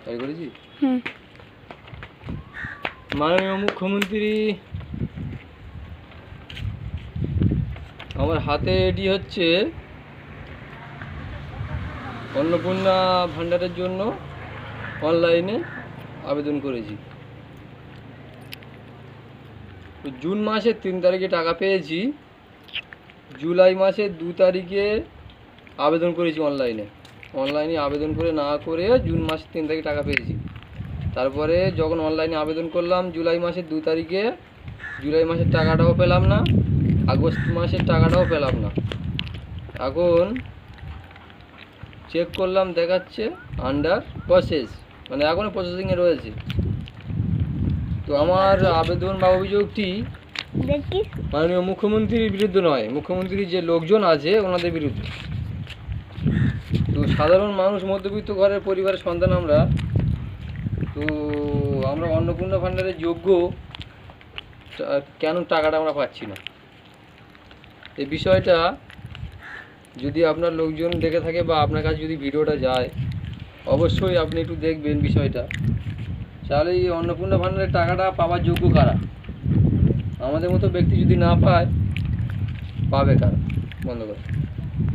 তাই করেছি। মাননীয় মুখ্যমন্ত্রী আমার হাতে এটি হচ্ছে অন্নপূর্ণা ভাণ্ডারের জন্য অনলাইনে আবেদন করেছি। তো জুন মাসের 3 তারিখে টাকা পেয়েছি, জুলাই মাসের 2 তারিখে আবেদন করেছি অনলাইনে আবেদন করে না করে জুন মাসের 3 তারিখে টাকা পেয়েছি। তারপরে যখন অনলাইনে আবেদন করলাম জুলাই মাসের 2 তারিখে, জুলাই মাসের টাকাটাও পেলাম না, আগস্ট মাসের টাকাটাও পেলাম না। এখন চেক করলাম, দেখাচ্ছে আন্ডার প্রসেস, মানে এখনও প্রসেসিংয়ে রয়েছে। তো আমার আবেদন বা অভিযোগটি মাননীয় মুখ্যমন্ত্রীর বিরুদ্ধে নয়, মুখ্যমন্ত্রীর যে লোকজন আছে ওনাদের বিরুদ্ধে। তো সাধারণ মানুষ, মধ্যবিত্ত ঘরের পরিবারের সন্তান আমরা, তো আমরা অন্নপূর্ণা ভাণ্ডারের যোগ্য, কেন টাকাটা আমরা পাচ্ছি না? এই বিষয়টা যদি আপনার লোকজন দেখে থাকে বা আপনার কাছে যদি ভিডিওটা যায়, অবশ্যই আপনি একটু দেখবেন বিষয়টা। তাহলে এই অন্নপূর্ণা ভাণ্ডারের টাকাটা পাওয়ার যোগ্য কারা? আমাদের মতো ব্যক্তি যদি না পায়, পাবে কারা? বন্ধ করে।